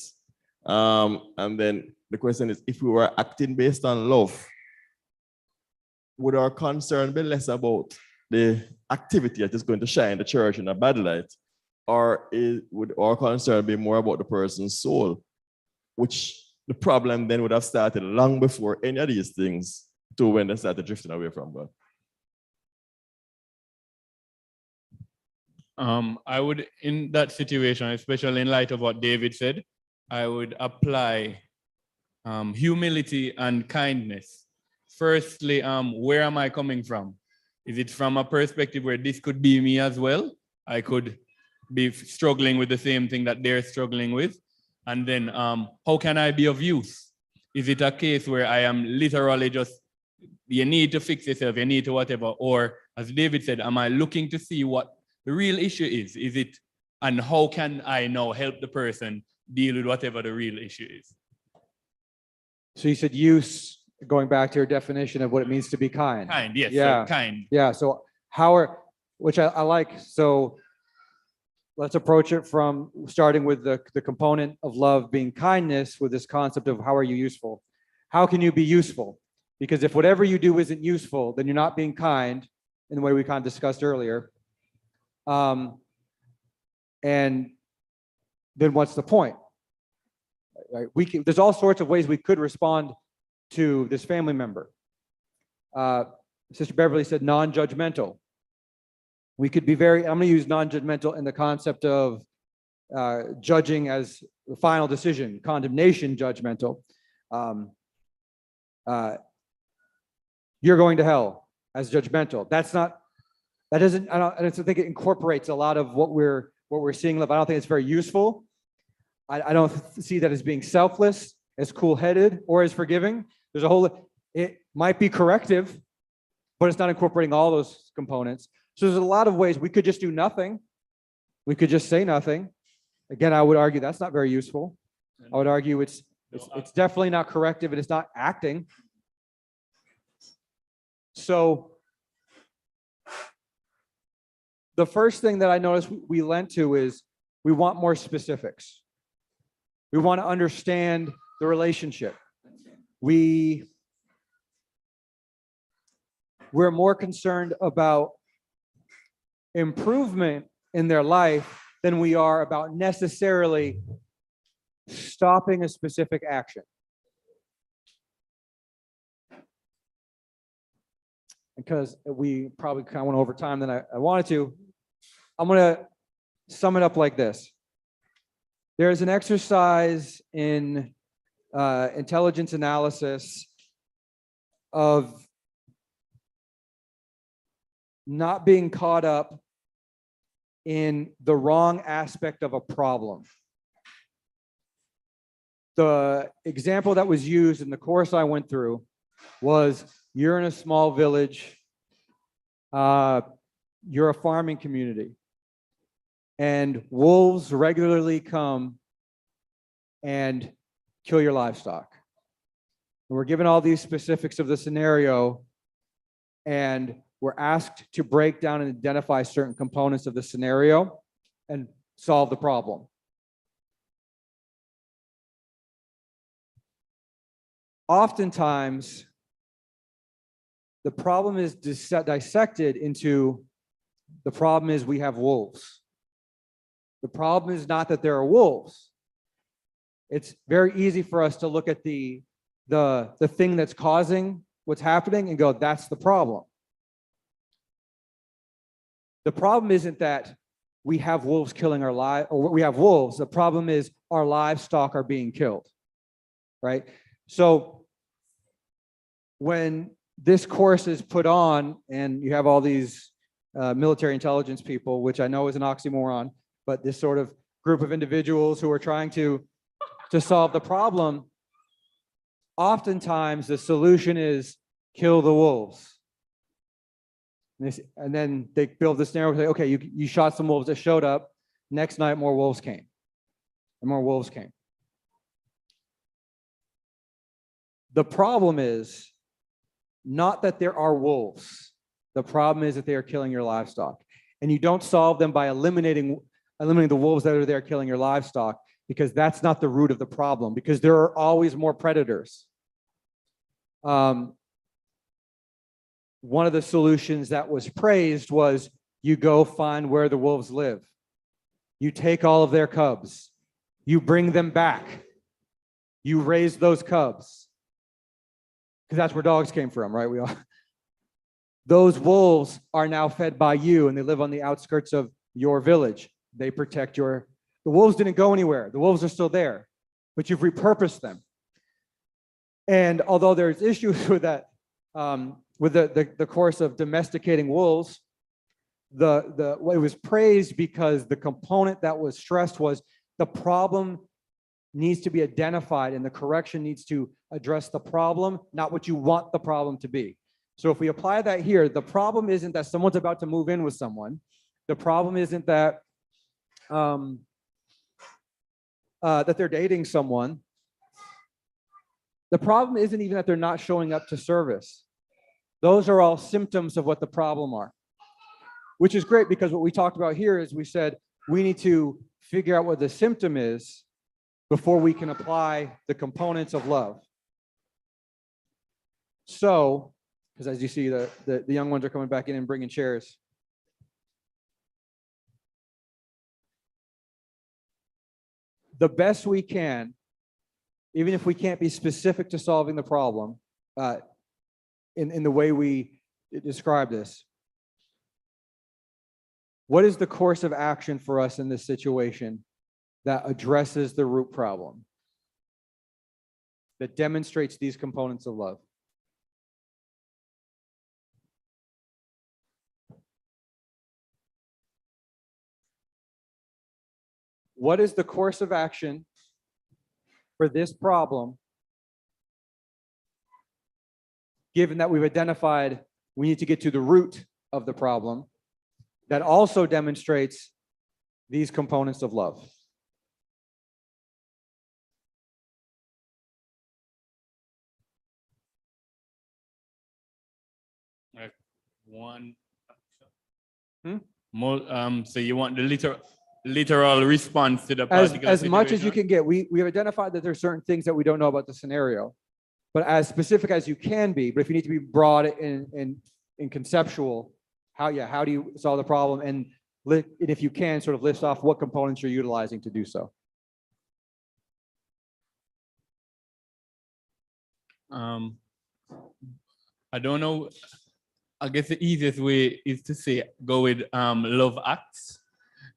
Speaker 5: And then the question is, if we were acting based on love, would our concern be less about the activity that is going to shine the church in a bad light? Or would our concern be more about the person's soul, which the problem then would have started long before any of these things to when they started drifting away from God?
Speaker 2: I would, in that situation, especially in light of what David said, I would apply humility and kindness. Firstly, where am I coming from? Is it from a perspective where this could be me as well? I could be struggling with the same thing that they're struggling with. And then how can I be of use? Is it a case where I am literally just, you need to fix yourself, you need to whatever? Or as David said, am I looking to see what the real issue is? Is it, and how can I now help the person deal with whatever the real issue is?
Speaker 1: So you said use, going back to your definition of what it means to be kind.
Speaker 2: Kind, yes,
Speaker 1: Yeah.
Speaker 2: sir, kind.
Speaker 1: Yeah, so which I like. So let's approach it from starting with the component of love being kindness, with this concept of how are you useful? How can you be useful? Because if whatever you do isn't useful, then you're not being kind in the way we kind of discussed earlier. And then what's the point? Right? There's all sorts of ways we could respond to this family member. Sister Beverly said non-judgmental. We could be I'm going to use non-judgmental in the concept of judging as the final decision, condemnation, judgmental. You're going to hell as judgmental. I don't think it incorporates a lot of what we're seeing in love. I don't think it's very useful. I don't see that as being selfless, as cool-headed, or as forgiving. It might be corrective, but it's not incorporating all those components. So there's a lot of ways we could just do nothing. We could just say nothing. Again, I would argue that's not very useful. I would argue it's definitely not corrective and it's not acting. So the first thing that I noticed we lent to is we want more specifics. We want to understand the relationship. We're more concerned about improvement in their life than we are about necessarily stopping a specific action. Because we probably kind of went over time than I wanted to, I'm going to sum it up like this. There's an exercise in intelligence analysis of not being caught up in the wrong aspect of a problem. The example that was used in the course I went through was you're in a small village, you're a farming community, and wolves regularly come and kill your livestock. And we're given all these specifics of the scenario, and we're asked to break down and identify certain components of the scenario and solve the problem. Oftentimes, the problem is dissected into the problem is we have wolves. The problem is not that there are wolves. It's very easy for us to look at the thing that's causing what's happening and go, that's the problem. The problem isn't that we have wolves killing our lives, or we have wolves. The problem is our livestock are being killed, right? So when this course is put on and you have all these military intelligence people, which I know is an oxymoron, but this sort of group of individuals who are trying to solve the problem, oftentimes the solution is kill the wolves. And then they build this narrative, say, okay, you shot some wolves that showed up. Next night, more wolves came. And more wolves came. The problem is not that there are wolves. The problem is that they are killing your livestock. And you don't solve them by eliminating the wolves that are there killing your livestock, because that's not the root of the problem, because there are always more predators. One of the solutions that was praised was you go find where the wolves live. You take all of their cubs. You bring them back. You raise those cubs. Because that's where dogs came from, right? Those wolves are now fed by you, and they live on the outskirts of your village. They protect the wolves didn't go anywhere. The wolves are still there, but you've repurposed them. And although there's issues with that, with the course of domesticating wolves, it was praised because the component that was stressed was the problem needs to be identified and the correction needs to address the problem, not what you want the problem to be. So if we apply that here, the problem isn't that someone's about to move in with someone. The problem isn't that that they're dating someone. The problem isn't even that they're not showing up to service. Those are all symptoms of what the problem are, which is great, because what we talked about here is we said we need to figure out what the symptom is before we can apply the components of love. So, because as you see, the young ones are coming back in and bringing chairs. The best we can, even if we can't be specific to solving the problem, in the way we describe this, what is the course of action for us in this situation that addresses the root problem, that demonstrates these components of love? What is the course of action for this problem, given that we've identified we need to get to the root of the problem, that also demonstrates these components of love?
Speaker 2: Like one.
Speaker 1: Hmm?
Speaker 2: So you want the literal response to the
Speaker 1: As
Speaker 2: particular
Speaker 1: much as you
Speaker 2: situation?
Speaker 1: can get. We've identified that there's certain things that we don't know about the scenario, but as specific as you can be. But if you need to be broad and conceptual, how do you solve the problem? And if you can, sort of list off what components you're utilizing to do so.
Speaker 2: I don't know. I guess the easiest way is to say go with love acts.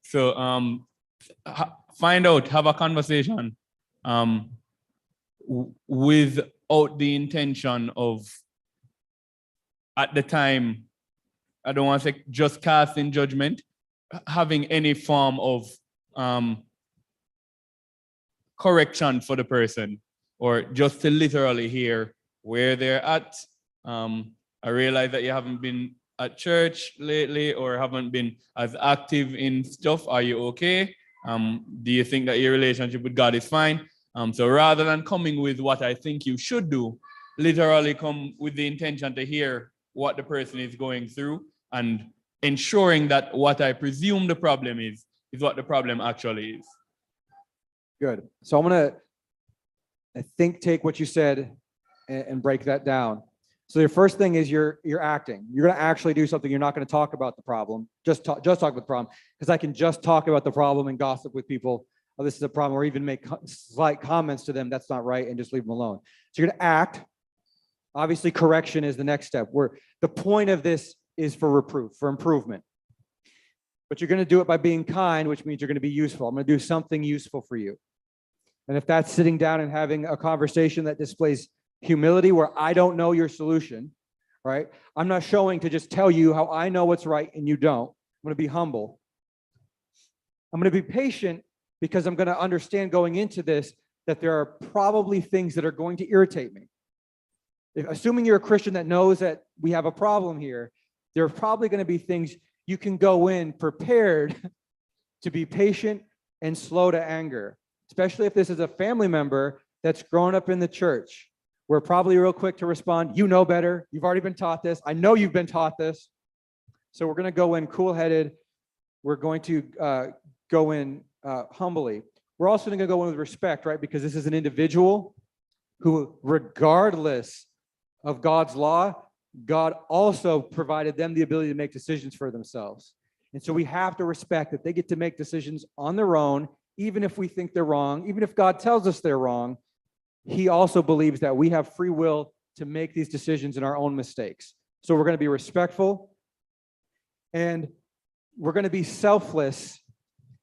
Speaker 2: So find out, have a conversation without the intention of, at the time, I don't want to say just casting judgment, having any form of correction for the person, or just to literally hear where they're at. I realize that you haven't been at church lately or haven't been as active in stuff. Are you okay? Do you think that your relationship with God is fine? So rather than coming with what I think you should do, literally come with the intention to hear what the person is going through and ensuring that what I presume the problem is what the problem actually is.
Speaker 1: Good. So I'm gonna, I think, take what you said and break that down. So your first thing is you're acting. You're gonna actually do something. You're not gonna talk about the problem. Just talk about the problem, because I can just talk about the problem and gossip with people. Oh, this is a problem, or even make slight comments to them. That's not right, and just leave them alone. So you're gonna act. Obviously, correction is the next step. Where the point of this is for reproof, for improvement. But you're gonna do it by being kind, which means you're gonna be useful. I'm gonna do something useful for you. And if that's sitting down and having a conversation that displays humility, where I don't know your solution, right? I'm not showing to just tell you how I know what's right and you don't. I'm going to be humble. I'm going to be patient, because I'm going to understand going into this that there are probably things that are going to irritate me. Assuming you're a Christian that knows that we have a problem here, there are probably going to be things you can go in prepared to be patient and slow to anger, especially if this is a family member that's grown up in the church. We're probably real quick to respond. You know better. You've already been taught this. I know you've been taught this. So we're going to go in cool-headed. We're going to go in humbly. We're also going to go in with respect, right? Because this is an individual who, regardless of God's law, God also provided them the ability to make decisions for themselves. And so we have to respect that they get to make decisions on their own, even if we think they're wrong, even if God tells us they're wrong. He also believes that we have free will to make these decisions in our own mistakes. So we're going to be respectful, and we're going to be selfless,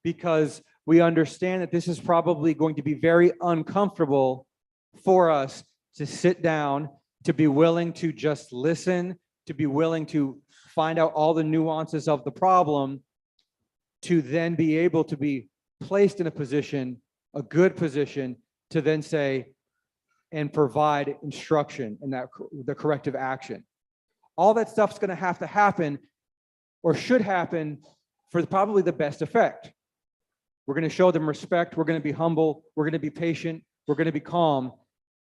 Speaker 1: because we understand that this is probably going to be very uncomfortable for us to sit down, to be willing to just listen, to be willing to find out all the nuances of the problem, to then be able to be placed in a position, a good position, to then say, and provide instruction in that the corrective action. All that stuff's going to happen, or should happen, for probably the best effect. We're going to show them respect. We're going to be humble. We're going to be patient. We're going to be calm.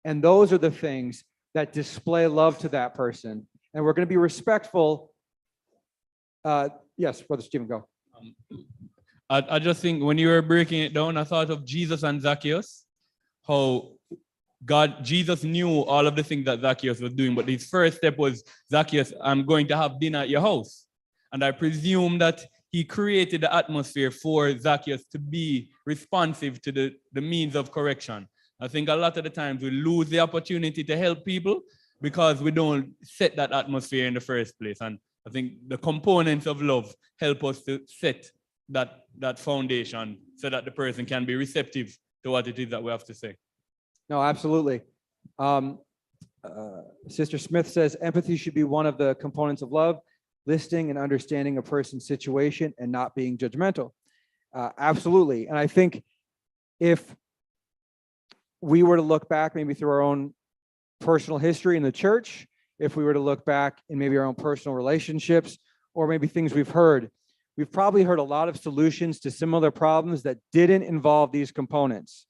Speaker 1: And those are the things that display love to that person. And we're going to be respectful. Yes, Brother Stephen, go.
Speaker 2: I just think when you were breaking it down, I thought of Jesus and Zacchaeus, how Jesus knew all of the things that Zacchaeus was doing, but his first step was, Zacchaeus, I'm going to have dinner at your house. And I presume that he created the atmosphere for Zacchaeus to be responsive to the means of correction. I think a lot of the times we lose the opportunity to help people because we don't set that atmosphere in the first place. And I think the components of love help us to set that foundation so that the person can be receptive to what it is that we have to say.
Speaker 1: No, absolutely. Sister Smith says empathy should be one of the components of love, listening and understanding a person's situation and not being judgmental. Absolutely. And I think if we were to look back maybe through our own personal history in the church, if we were to look back in maybe our own personal relationships, or maybe things we've probably heard a lot of solutions to similar problems that didn't involve these components.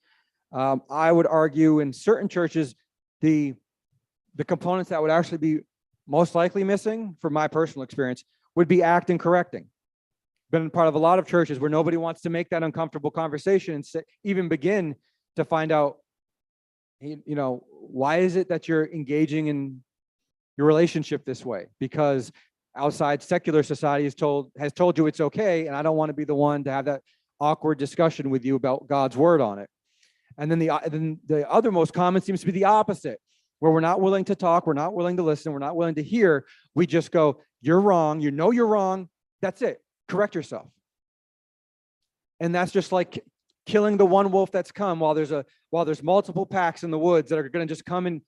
Speaker 1: I would argue in certain churches, the components that would actually be most likely missing, from my personal experience, would be acting, correcting. Been part of a lot of churches where nobody wants to make that uncomfortable conversation and even begin to find out, why is it that you're engaging in your relationship this way? Because outside secular society has told you it's okay, and I don't want to be the one to have that awkward discussion with you about God's word on it. And then the other most common seems to be the opposite, where we're not willing to talk, we're not willing to listen, we're not willing to hear. We just go, you're wrong, you know you're wrong, that's it, correct yourself. And that's just like killing the one wolf that's come while there's multiple packs in the woods that are going to just come and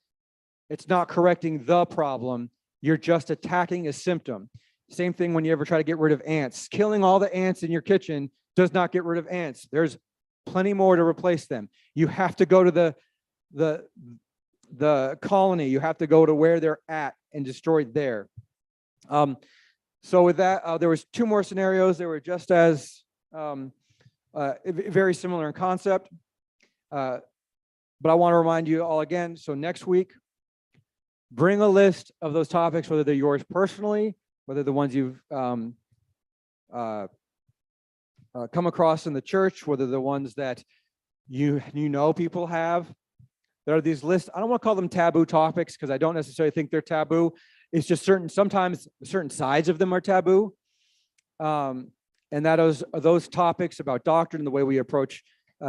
Speaker 1: it's not correcting the problem, you're just attacking a symptom. Same thing when you ever try to get rid of ants. Killing all the ants in your kitchen does not get rid of ants. There's plenty more to replace them. You have to go to the colony. You have to go to where they're at and destroy there. So with that, there was two more scenarios. They were just as very similar in concept. But I want to remind you all again. So next week, bring a list of those topics, whether they're yours personally, whether the ones you've come across in the church, whether the ones that you know people have. There are these lists. I don't want to call them taboo topics because I don't necessarily think they're taboo. It's just sometimes certain sides of them are taboo. And that is those topics about doctrine and the way we approach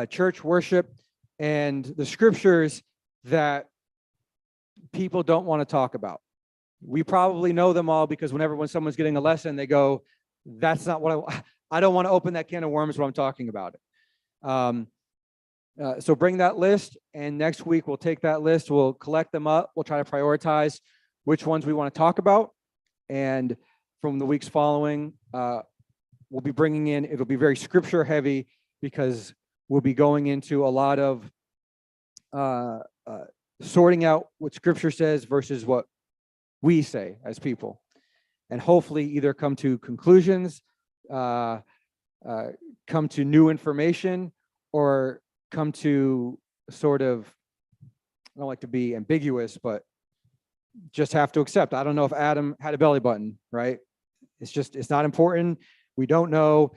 Speaker 1: church worship and the scriptures that people don't want to talk about. We probably know them all because when someone's getting a lesson, they go, that's not what I don't want to open that can of worms when I'm talking about it. So bring that list, and next week we'll take that list, we'll collect them up, we'll try to prioritize which ones we want to talk about, and from the weeks following, we'll be bringing in, it'll be very scripture heavy because we'll be going into a lot of sorting out what scripture says versus what we say as people, and hopefully either come to conclusions, come to new information, or come to sort of, I don't like to be ambiguous, but just have to accept. I don't know if Adam had a belly button, right? It's not important. We don't know,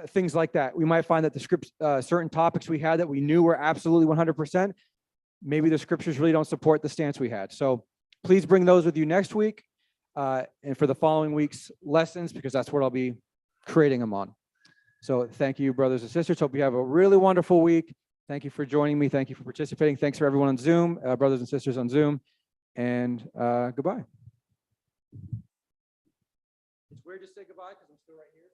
Speaker 1: things like that. We might find that the scripts, certain topics we had that we knew were absolutely 100%, maybe the scriptures really don't support the stance we had. So please bring those with you next week and for the following week's lessons, because that's what I'll be creating them on. So thank you, brothers and sisters. Hope you have a really wonderful week. Thank you for joining me. Thank you for participating. Thanks for everyone on Zoom, brothers and sisters on Zoom, and goodbye. It's weird to say goodbye because I'm still right here.